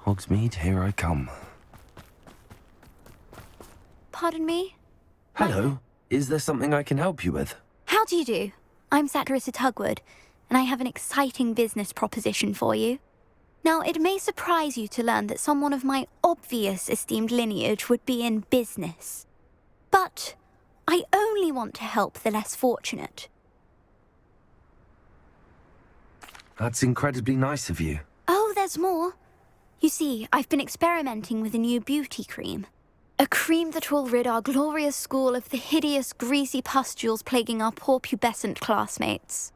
Hogsmeade, here I come. Pardon me? Hello. Is there something I can help you with? How do you do? I'm Saccharissa Tugwood, and I have an exciting business proposition for you. Now, it may surprise you to learn that someone of my obvious esteemed lineage would be in business. But I only want to help the less fortunate. That's incredibly nice of you. Oh, there's more. You see, I've been experimenting with a new beauty cream. A cream that will rid our glorious school of the hideous, greasy pustules plaguing our poor pubescent classmates.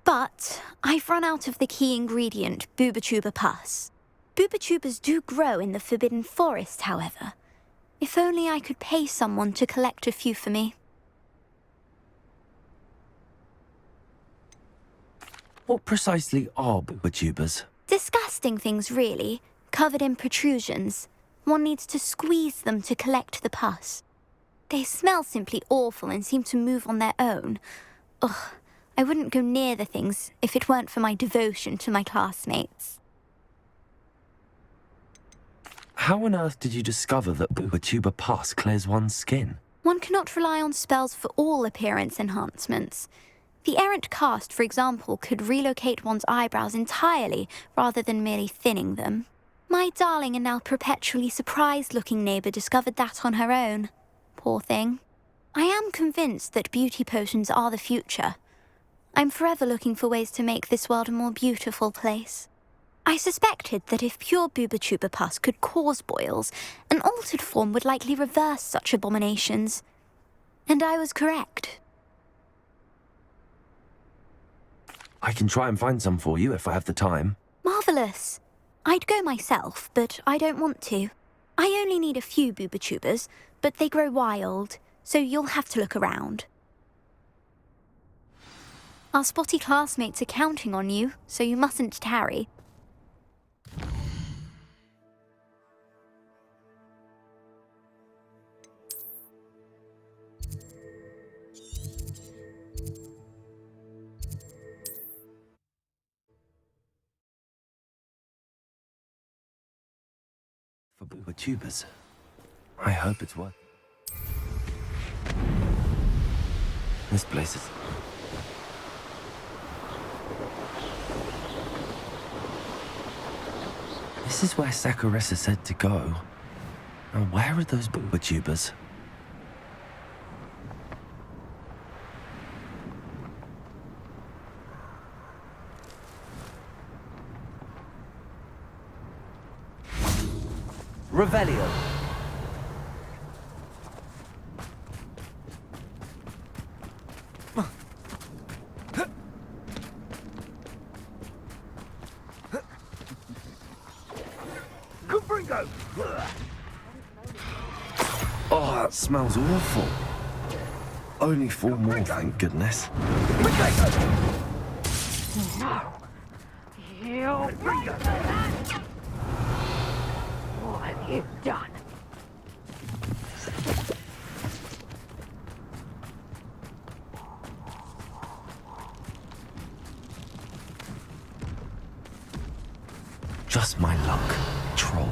But I've run out of the key ingredient, boobotuber pus. Boobotubers do grow in the Forbidden Forest, however. If only I could pay someone to collect a few for me. What precisely are boobotubers? Disgusting things, really, covered in protrusions. One needs to squeeze them to collect the pus. They smell simply awful and seem to move on their own. Ugh, I wouldn't go near the things if it weren't for my devotion to my classmates. How on earth did you discover that boobotuber pus clears one's skin? One cannot rely on spells for all appearance enhancements. The errant cast, for example, could relocate one's eyebrows entirely rather than merely thinning them. My darling and now perpetually surprised-looking neighbour discovered that on her own. Poor thing. I am convinced that beauty potions are the future. I'm forever looking for ways to make this world a more beautiful place. I suspected that if pure boobotuber pus could cause boils, an altered form would likely reverse such abominations. And I was correct. I can try and find some for you if I have the time. Marvellous. I'd go myself, but I don't want to. I only need a few boobotubers, but they grow wild, so you'll have to look around. Our spotty classmates are counting on you, so you mustn't tarry. For boobotubers. I hope it's worth. This place is... This is where Saccharissa said to go. Now where are those boobotubers? Revelio. Oh, that smells awful. Only 4 more, thank goodness. What have you done? Just my luck, troll.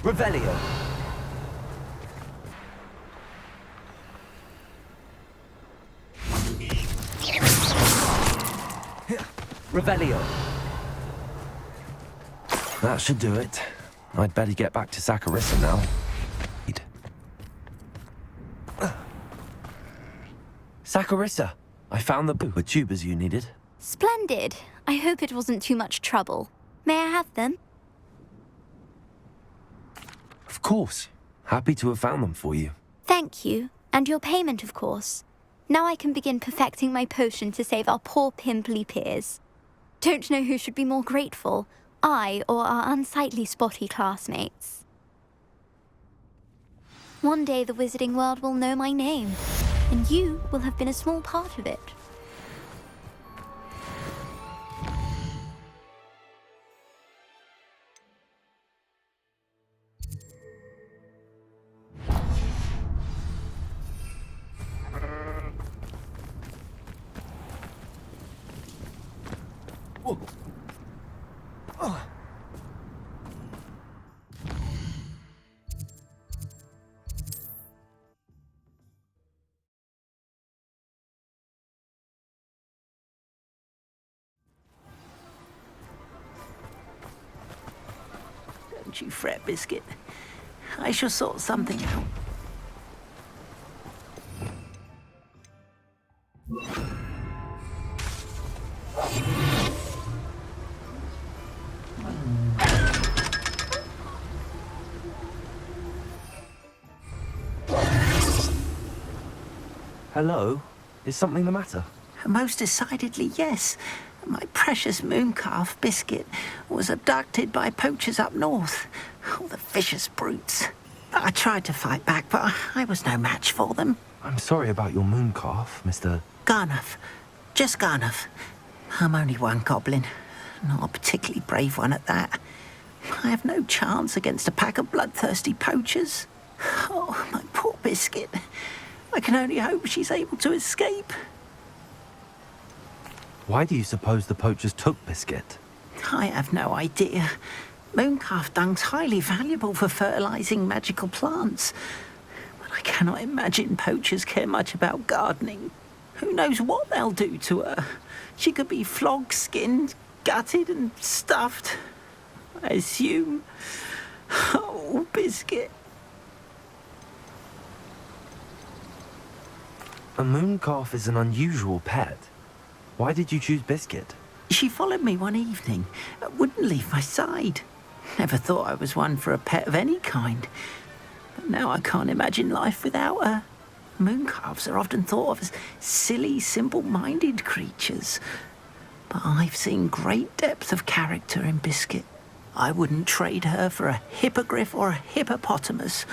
Revelio. Revelio. That should do it. I'd better get back to Saccharissa now. Saccharissa, I found the tubers you needed. Splendid. I hope it wasn't too much trouble. May I have them? Of course. Happy to have found them for you. Thank you. And your payment, of course. Now I can begin perfecting my potion to save our poor pimply peers. Don't know who should be more grateful, I or our unsightly spotty classmates. One day the wizarding world will know my name, and you will have been a small part of it. Don't you fret, Biscuit. I shall sort something out. Hello? Is something the matter? Most decidedly, yes. My precious mooncalf, Biscuit, was abducted by poachers up north. All the vicious brutes. I tried to fight back, but I was no match for them. I'm sorry about your mooncalf, Mr. Garnuff. Just Garnuff. I'm only one goblin. Not a particularly brave one at that. I have no chance against a pack of bloodthirsty poachers. Oh, my poor Biscuit. I can only hope she's able to escape. Why do you suppose the poachers took Biscuit? I have no idea. Mooncalf dung's highly valuable for fertilizing magical plants. But I cannot imagine poachers care much about gardening. Who knows what they'll do to her? She could be flogged, skinned, gutted and stuffed. I assume. Oh, Biscuit. A mooncalf is an unusual pet. Why did you choose Biscuit? She followed me one evening, wouldn't leave my side. Never thought I was one for a pet of any kind. But now I can't imagine life without her. Mooncalves are often thought of as silly, simple-minded creatures. But I've seen great depth of character in Biscuit. I wouldn't trade her for a hippogriff or a hippopotamus,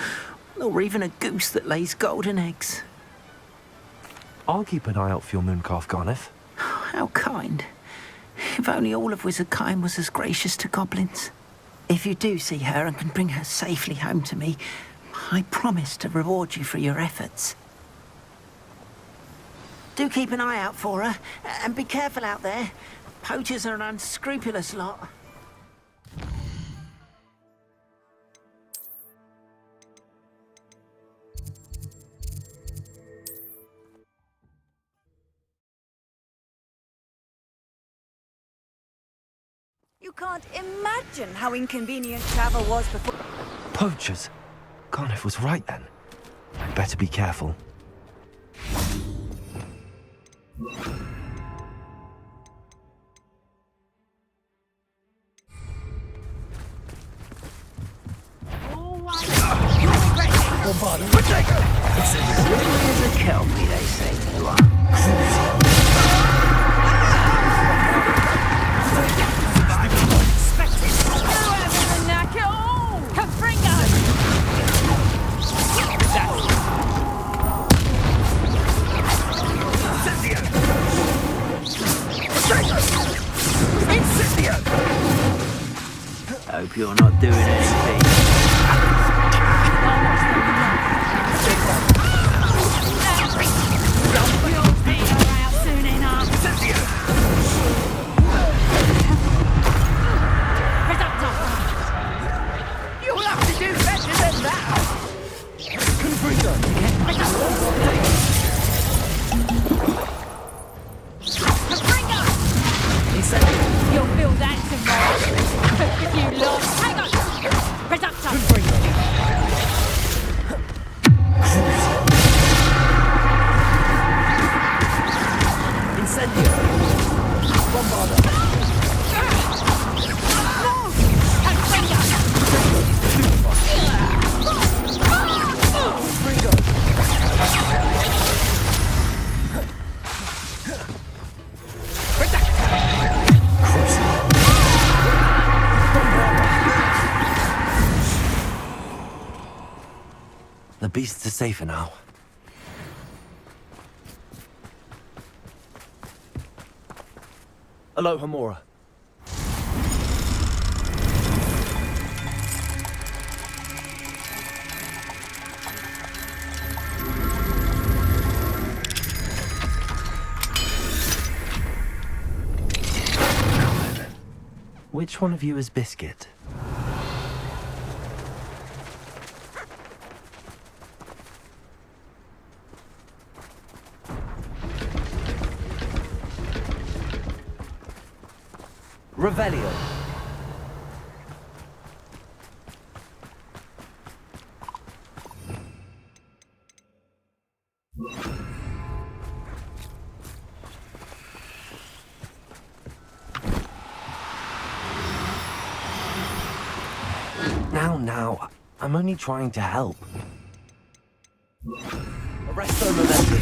or even a goose that lays golden eggs. I'll keep an eye out for your mooncalf, Garniff. How kind. If only all of Wizardkind was as gracious to goblins. If you do see her and can bring her safely home to me, I promise to reward you for your efforts. Do keep an eye out for her, and be careful out there. Poachers are an unscrupulous lot. You can't imagine how inconvenient travel was before. Poachers? Garniff was right then. I'd better be careful. There's a Kelpie, they say you are. Hope you're not doing anything. You'll have to do beasts are safer now. Aloha, Mora. Which one of you is Biscuit? Revelio. Now, I'm only trying to help. Arresto momentum.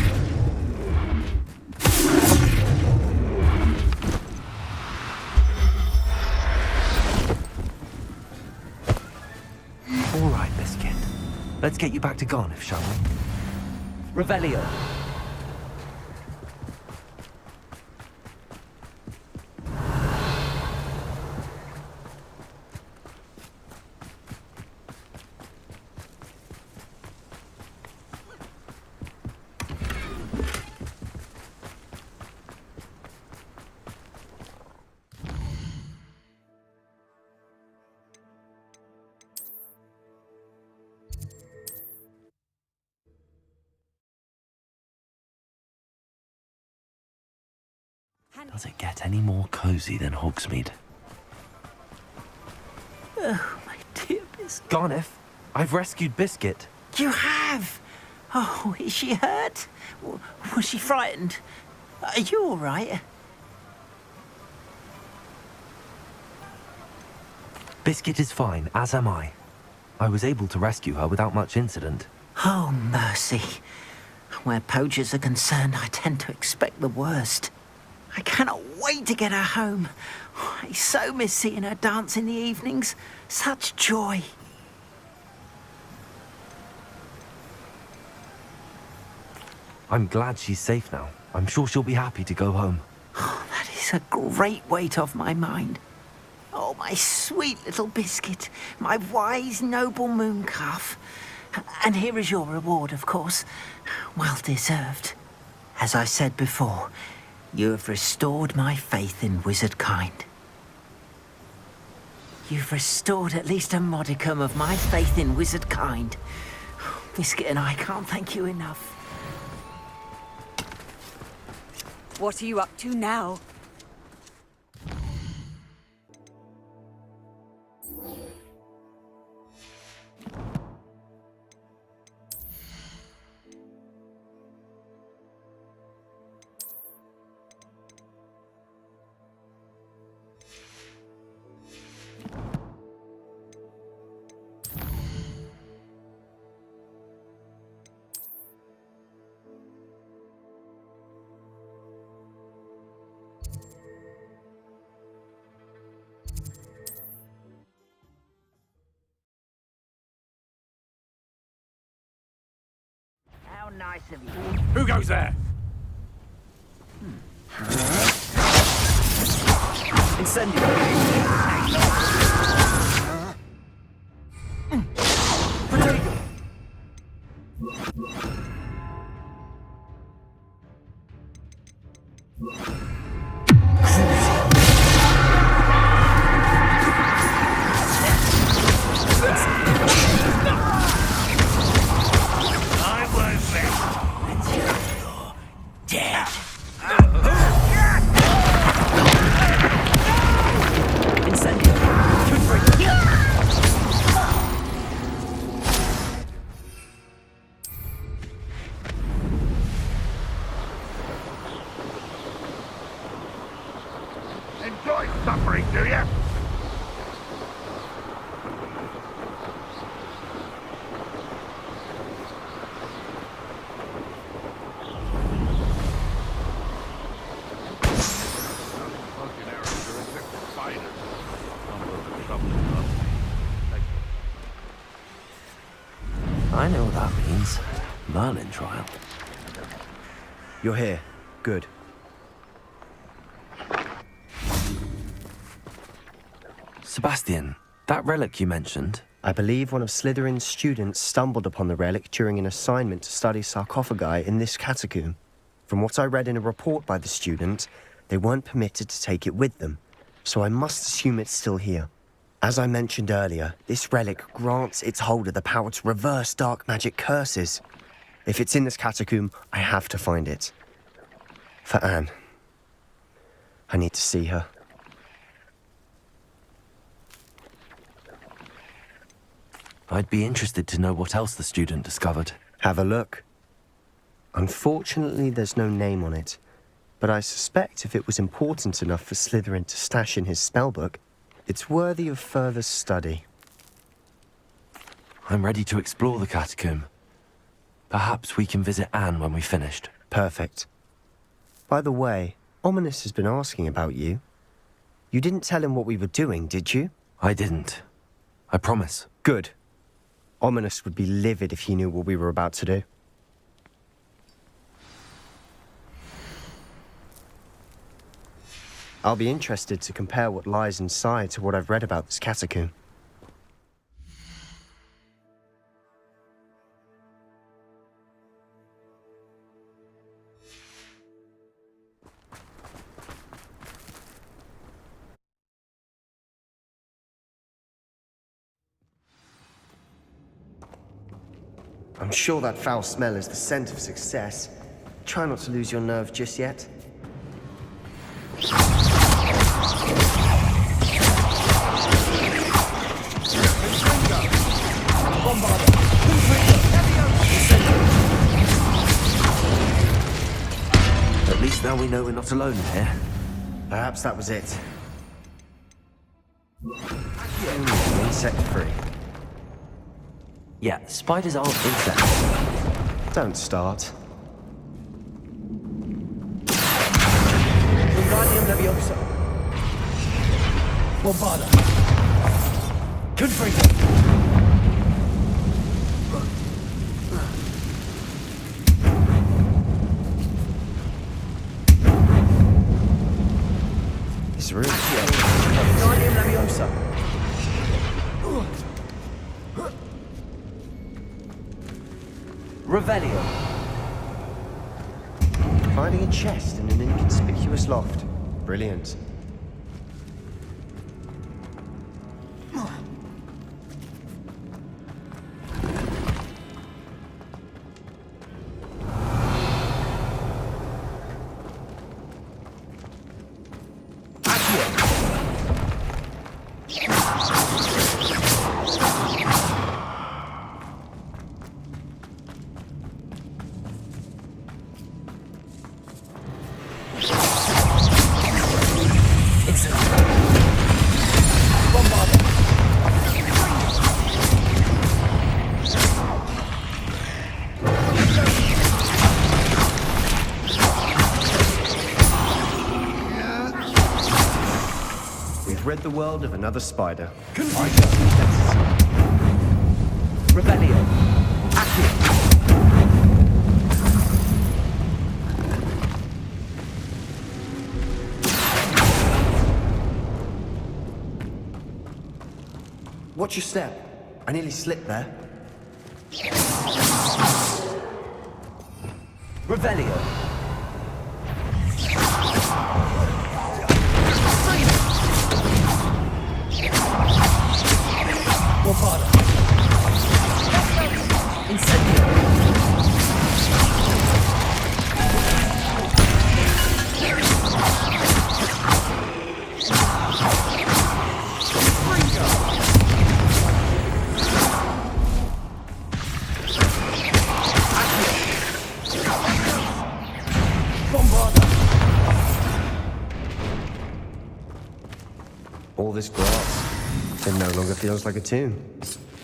All right, Biscuit. Let's get you back to Garniff, shall we? Revelio. Does it get any more cozy than Hogsmeade? Oh, my dear Biscuit. Garniff, I've rescued Biscuit. You have? Oh, is she hurt? Was she frightened? Are you all right? Biscuit is fine, as am I. I was able to rescue her without much incident. Oh, mercy. Where poachers are concerned, I tend to expect the worst. I cannot wait to get her home. I so miss seeing her dance in the evenings. Such joy. I'm glad she's safe now. I'm sure she'll be happy to go home. Oh, that is a great weight off my mind. Oh, my sweet little Biscuit, my wise, noble moon calf. And here is your reward, of course. Well deserved. As I said before, you have restored my faith in wizard kind. You've restored at least a modicum of my faith in wizard kind. Biscuit and I can't thank you enough. What are you up to now? How nice of you. Who goes there? Incendio. Incendio. I know what that means. Merlin trial. You're here. Good. Sebastian, that relic you mentioned, I believe one of Slytherin's students stumbled upon the relic during an assignment to study sarcophagi in this catacomb. From what I read in a report by the student, they weren't permitted to take it with them, so I must assume it's still here. As I mentioned earlier, this relic grants its holder the power to reverse dark magic curses. If it's in this catacomb, I have to find it. For Anne. I need to see her. I'd be interested to know what else the student discovered. Have a look. Unfortunately, there's no name on it, but I suspect if it was important enough for Slytherin to stash in his spellbook, it's worthy of further study. I'm ready to explore the catacomb. Perhaps we can visit Anne when we've finished. Perfect. By the way, Ominous has been asking about you. You didn't tell him what we were doing, did you? I didn't. I promise. Good. Ominous would be livid if he knew what we were about to do. I'll be interested to compare what lies inside to what I've read about this catacomb. I'm sure that foul smell is the scent of success. Try not to lose your nerve just yet. At least now we know we're not alone in here. Perhaps that was it. Insect-free. Yeah, spiders aren't insects. Don't start. Wingardium Leviosa. Bombarda. Confringo. This room. Wingardium Leviosa. Revelio. Finding a chest in an inconspicuous loft. Brilliant. We've rid the world of another spider. Revelio. Accio. Watch your step. I nearly slipped there. Revelio. Bombarda. Incendio. All this grass. It no longer feels like a tomb.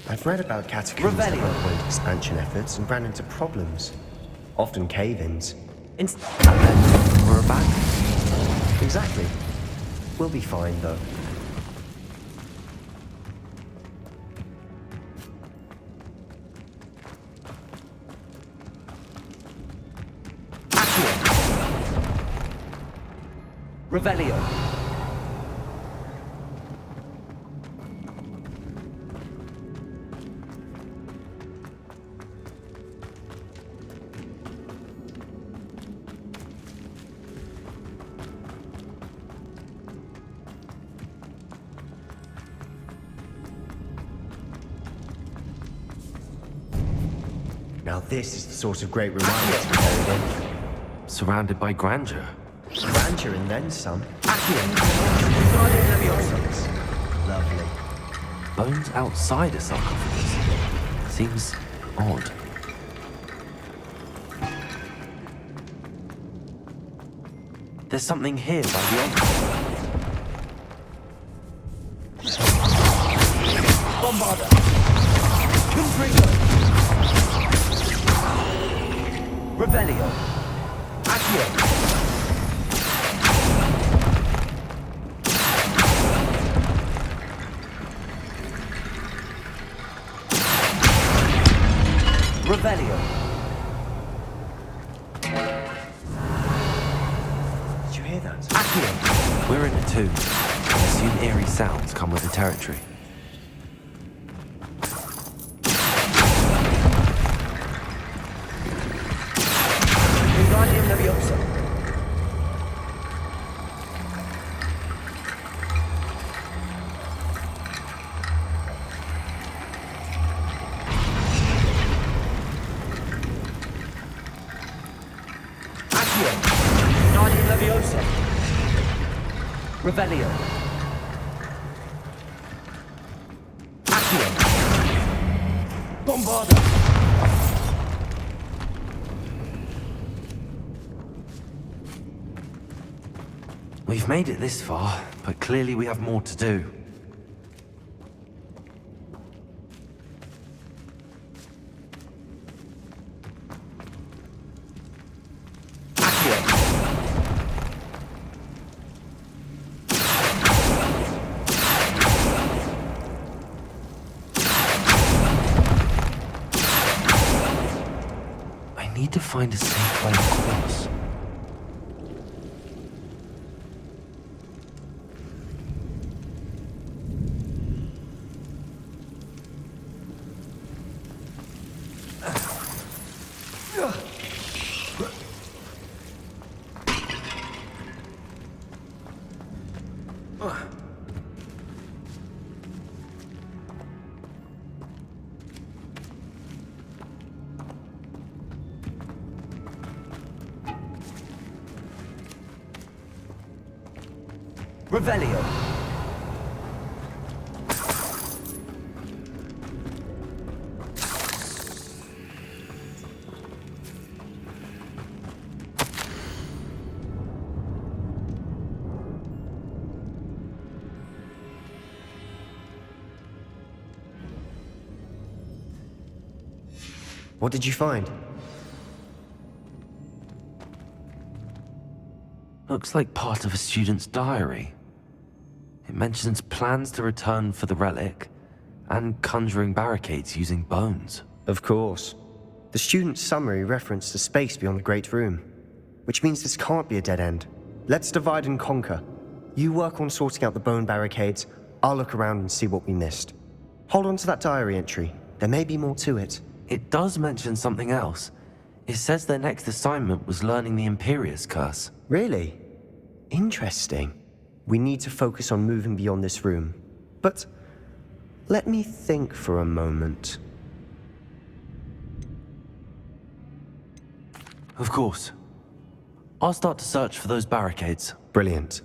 I've read about catacombs that Revelio. underwent expansion efforts and ran into problems. Often cave-ins. And then we're back. Exactly. We'll be fine, though. Revelio. Now this is the sort of great room I want to be buried in. Surrounded by grandeur. Grandeur and then some. Lovely. Bones outside a sarcophagus. Seems odd. There's something here by the altar. Bombarda. Confringo. Revelio. Accio. Revelio. Did you hear that? Accio. We're in a tomb. I assume eerie sounds come with the territory. Wingardium Leviosa. Accio. Wingardium Leviosa. Revelio. Accio. Bombarda. We've made it this far, but clearly we have more to do. Accio. I need to find a safe way across. Revelio. What did you find? Looks like part of a student's diary. It mentions plans to return for the relic and conjuring barricades using bones. Of course. The student's summary referenced a space beyond the Great Room, which means this can't be a dead end. Let's divide and conquer. You work on sorting out the bone barricades, I'll look around and see what we missed. Hold on to that diary entry. There may be more to it. It does mention something else. It says their next assignment was learning the Imperius Curse. Really? Interesting. We need to focus on moving beyond this room. But let me think for a moment. Of course. I'll start to search for those barricades. Brilliant.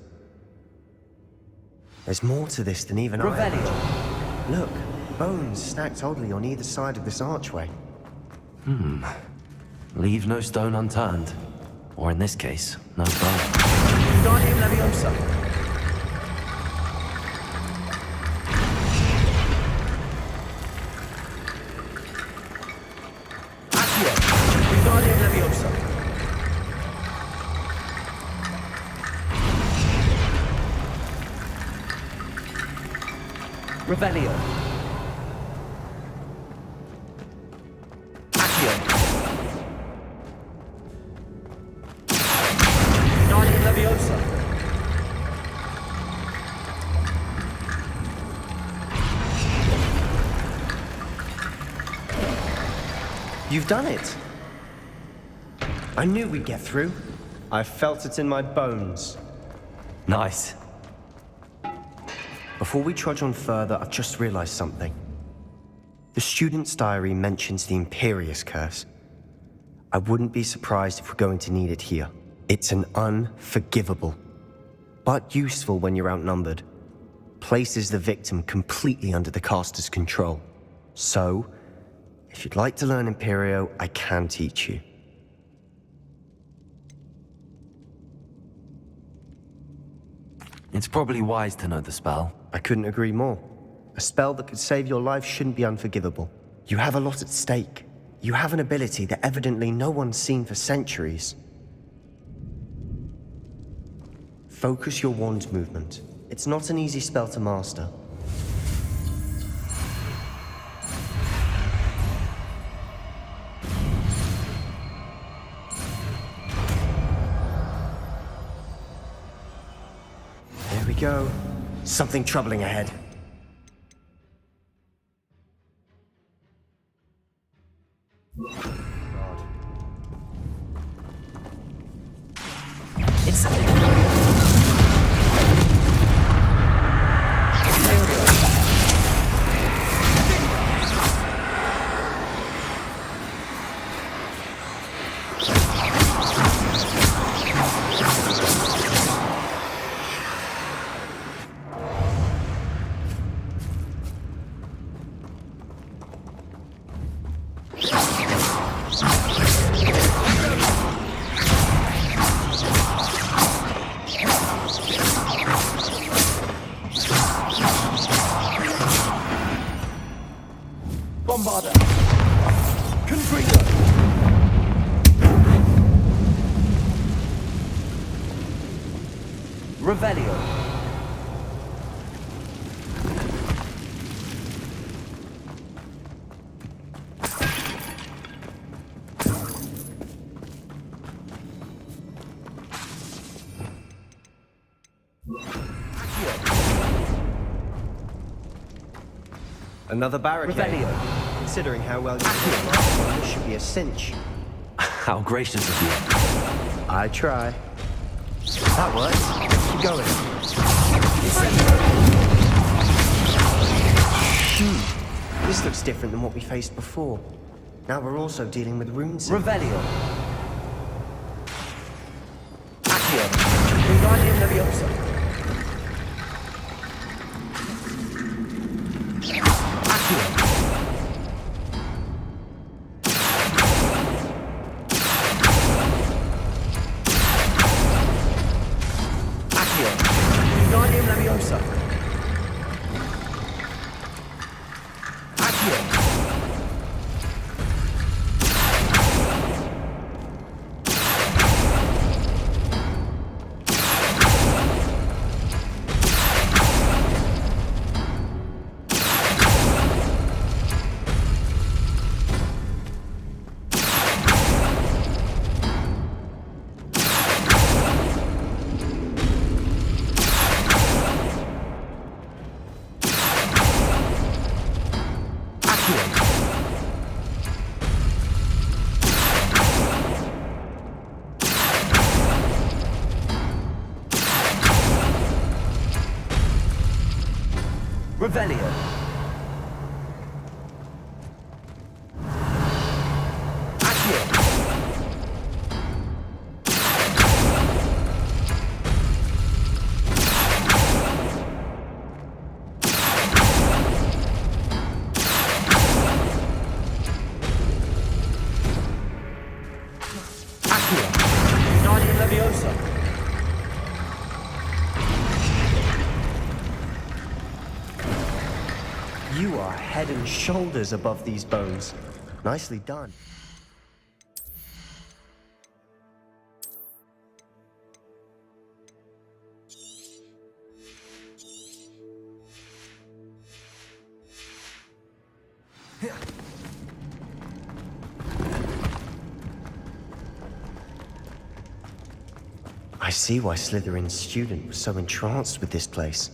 There's more to this than even I Revelio. imagined. Look, bones stacked oddly on either side of this archway. Leave no stone unturned. Or in this case, no bone. Wingardium Leviosa. Wingardium Leviosa. Revelio. Accio. Wingardium Leviosa. You've done it! I knew we'd get through. I felt it in my bones. Nice. Before we trudge on further, I've just realized something. The student's diary mentions the Imperious Curse. I wouldn't be surprised if we're going to need it here. It's an unforgivable, but useful when you're outnumbered. Places the victim completely under the caster's control. So, if you'd like to learn Imperio, I can teach you. It's probably wise to know the spell. I couldn't agree more. A spell that could save your life shouldn't be unforgivable. You have a lot at stake. You have an ability that evidently no one's seen for centuries. Focus your wand movement. It's not an easy spell to master. There we go. Something troubling ahead. It's Bombarder. Confringo. Revelio. Another barricade. Revelio. Considering how well you did the last one, this should be a cinch. How gracious of you. I try. That works. Keep going. This looks different than what we faced before. Now we're also dealing with runes. Revelio. Accio. Wingardium Leviosa. Wingardium Leviosa. Accio. Revelio. Accio. Accio. Wingardium Leviosa. You are head and shoulders above these bones. Nicely done. I see why Slytherin's student was so entranced with this place.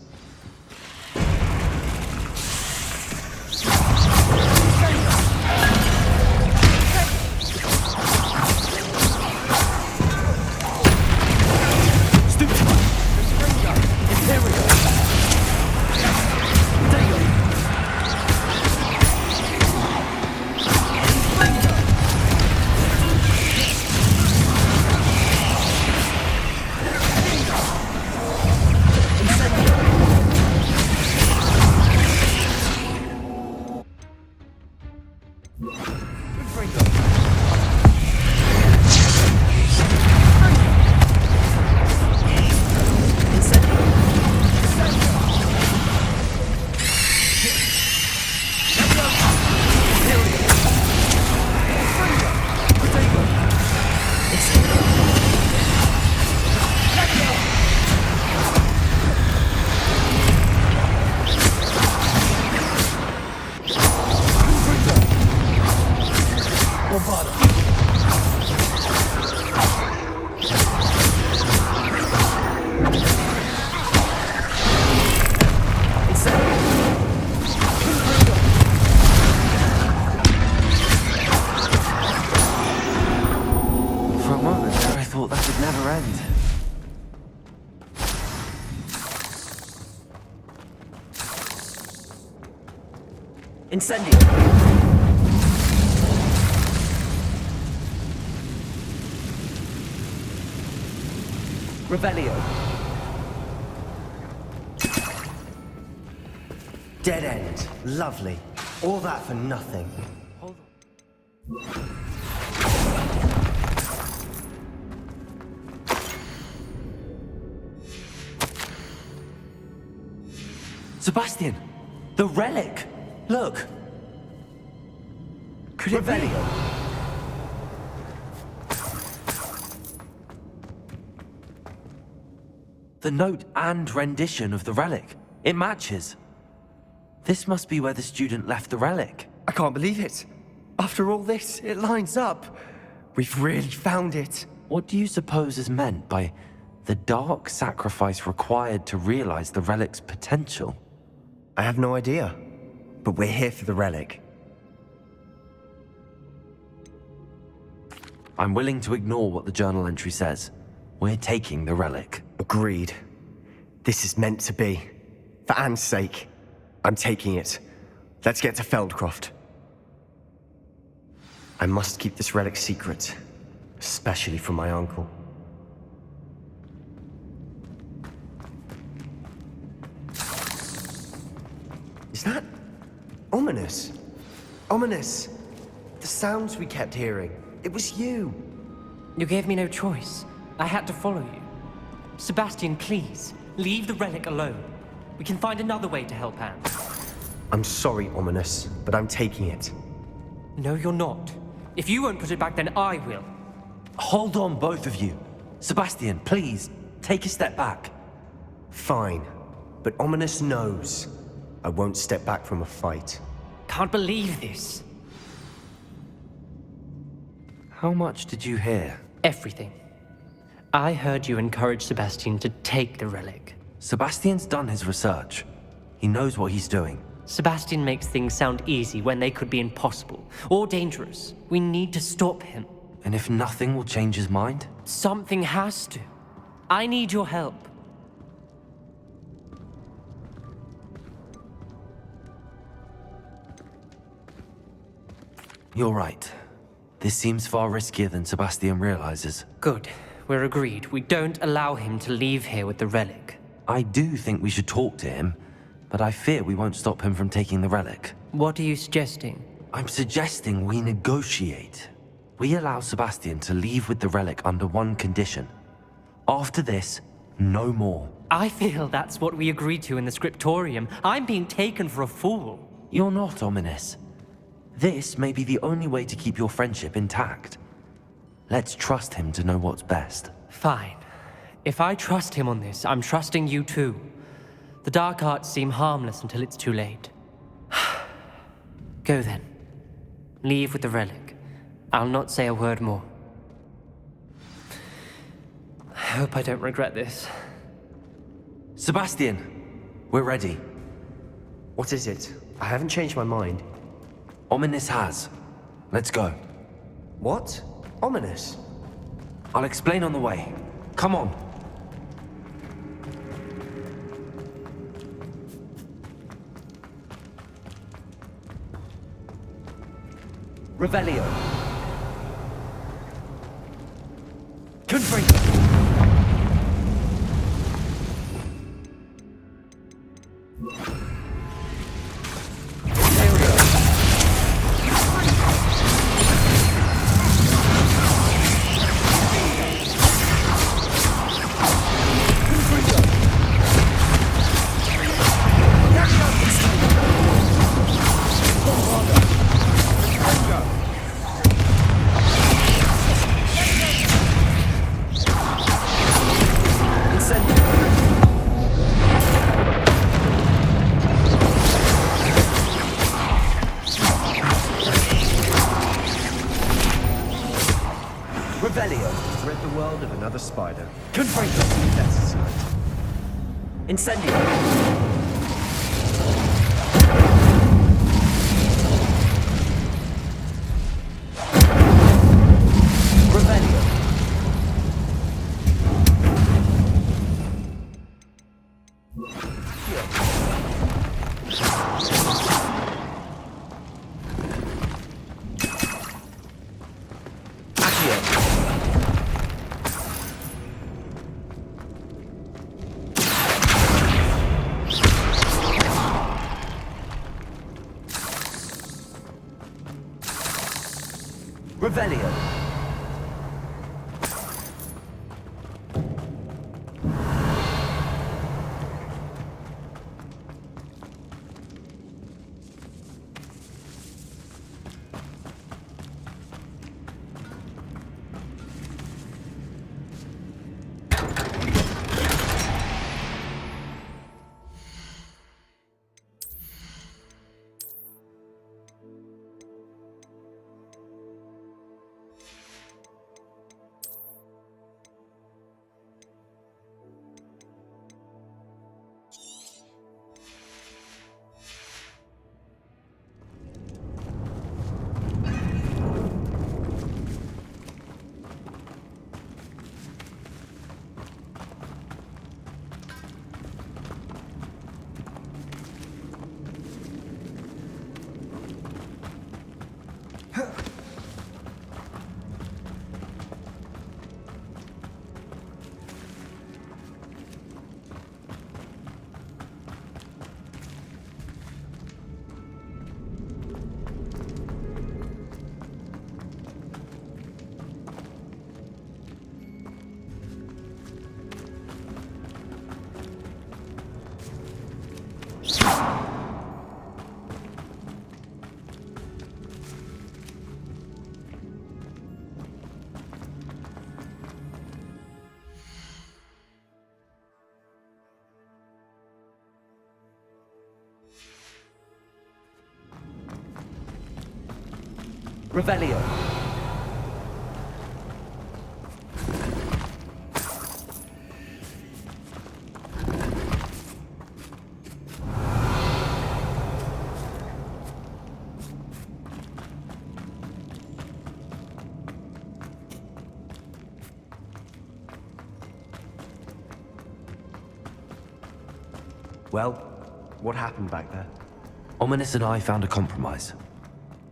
For a moment there, I thought that would never end. Incendio. Revelio. Dead end. Lovely. All that for nothing. Sebastian! The relic! Look! Could it be? Revelio. The note and rendition of the relic. It matches. This must be where the student left the relic. I can't believe it. After all this, it lines up. We've really found it. What do you suppose is meant by the dark sacrifice required to realize the relic's potential? I have no idea. But we're here for the relic. I'm willing to ignore what the journal entry says. We're taking the relic. Agreed. This is meant to be. For Anne's sake. I'm taking it. Let's get to Feldcroft. I must keep this relic secret. Especially from my uncle. Is that ominous? Ominous. The sounds we kept hearing. It was you. You gave me no choice. I had to follow you. Sebastian, please, leave the relic alone. We can find another way to help Anne. I'm sorry, Ominous, but I'm taking it. No, you're not. If you won't put it back, then I will. Hold on, both of you. Sebastian, please, take a step back. Fine, but Ominous knows I won't step back from a fight. Can't believe this. How much did you hear? Everything. I heard you encourage Sebastian to take the relic. Sebastian's done his research. He knows what he's doing. Sebastian makes things sound easy when they could be impossible or dangerous. We need to stop him. And if nothing will change his mind? Something has to. I need your help. You're right. This seems far riskier than Sebastian realizes. Good. We're agreed. We don't allow him to leave here with the relic. I do think we should talk to him, but I fear we won't stop him from taking the relic. What are you suggesting? I'm suggesting we negotiate. We allow Sebastian to leave with the relic under one condition. After this, no more. I feel that's what we agreed to in the scriptorium. I'm being taken for a fool. You're not, Ominous. This may be the only way to keep your friendship intact. Let's trust him to know what's best. Fine. If I trust him on this, I'm trusting you too. The dark arts seem harmless until it's too late. Go then. Leave with the relic. I'll not say a word more. I hope I don't regret this. Sebastian, we're ready. What is it? I haven't changed my mind. Ominous has. Let's go. What? Ominous? I'll explain on the way. Come on. Revelio. Confringo. Revelio. Rid the world of another spider. Confringo. That's tonight. Incendio. Revelio. Revelio. Revelio. Well, what happened back there? Ominous and I found a compromise.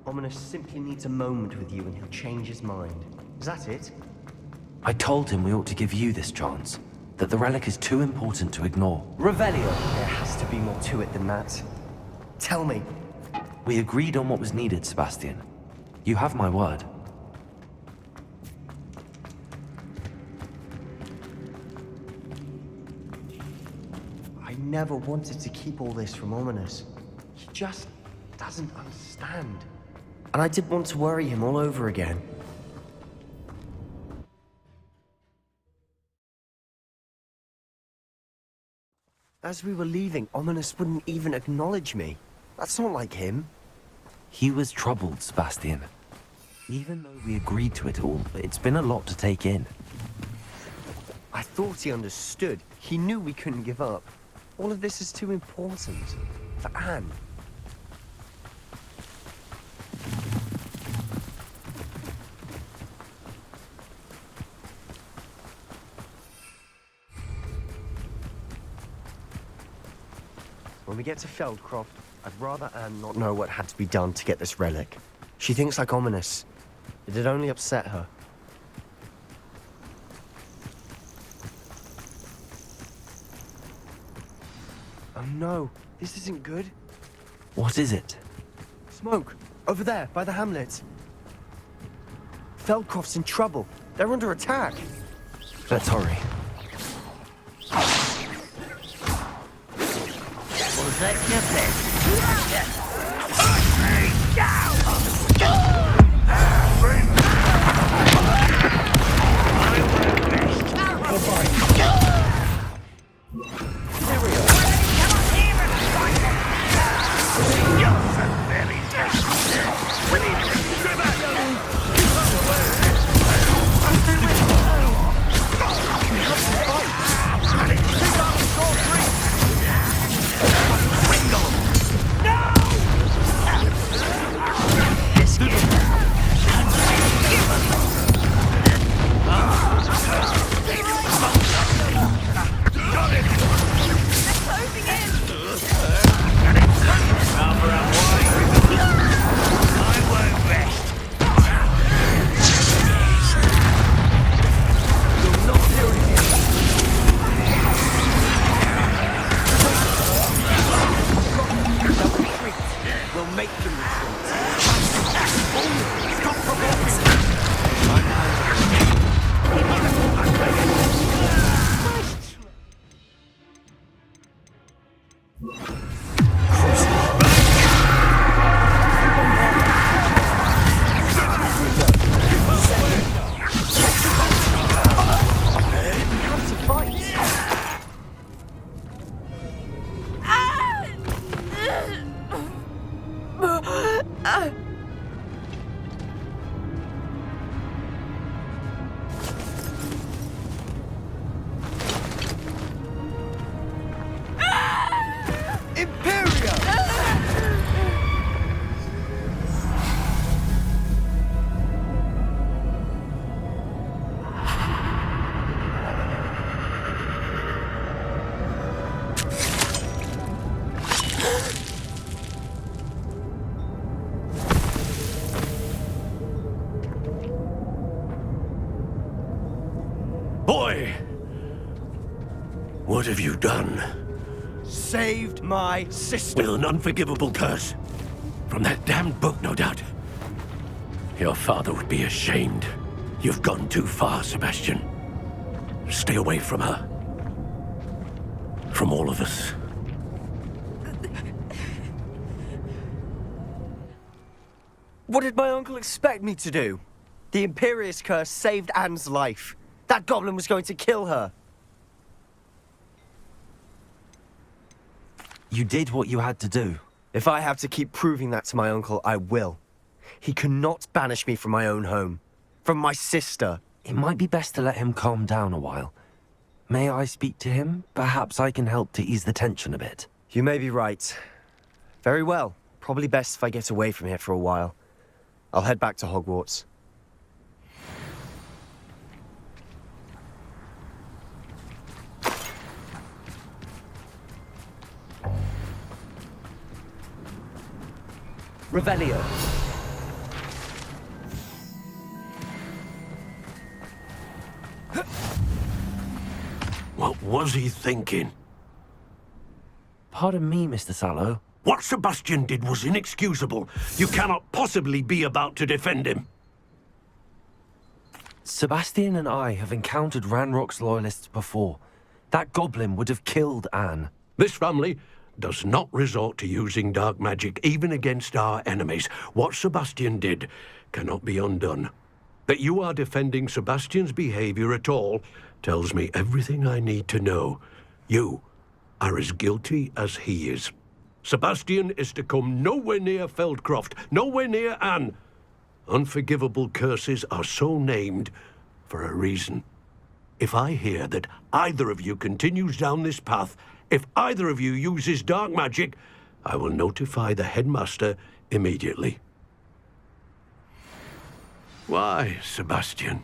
Ominous simply needs a moment with you and he'll change his mind. Is that it? I told him we ought to give you this chance, that the relic is too important to ignore. Revelio. There has to be more to it than that. Tell me. We agreed on what was needed, Sebastian. You have my word. I never wanted to keep all this from Ominous. He just doesn't understand. And I didn't want to worry him all over again. As we were leaving, Ominous wouldn't even acknowledge me. That's not like him. He was troubled, Sebastian. Even though we agreed to it all, it's been a lot to take in. I thought he understood. He knew we couldn't give up. All of this is too important. For Anne. When we get to Feldcroft, I'd rather Anne not know what had to be done to get this relic. She thinks like Ominous. It'd only upset her. Oh no, this isn't good. What is it? Smoke, over there, by the hamlet. Feldcroft's in trouble. They're under attack. Let's hurry. Boy! What have you done? Saved my sister. With an unforgivable curse. From that damned book, no doubt. Your father would be ashamed. You've gone too far, Sebastian. Stay away from her. From all of us. What did my uncle expect me to do? The Imperious curse saved Anne's life. That goblin was going to kill her. You did what you had to do. If I have to keep proving that to my uncle, I will. He cannot banish me from my own home. From my sister. It might be best to let him calm down a while. May I speak to him? Perhaps I can help to ease the tension a bit. You may be right. Very well. Probably best if I get away from here for a while. I'll head back to Hogwarts. Revelio. What was he thinking? Pardon me, Mr. Sallow. What Sebastian did was inexcusable. You cannot possibly be about to defend him. Sebastian and I have encountered Ranrock's loyalists before. That goblin would have killed Anne. This family does not resort to using dark magic even against our enemies. What Sebastian did cannot be undone. That you are defending Sebastian's behavior at all tells me everything I need to know. You are as guilty as he is. Sebastian is to come nowhere near Feldcroft, nowhere near Anne. Unforgivable curses are so named for a reason. If I hear that either of you continues down this path, if either of you uses dark magic, I will notify the headmaster immediately. Why, Sebastian?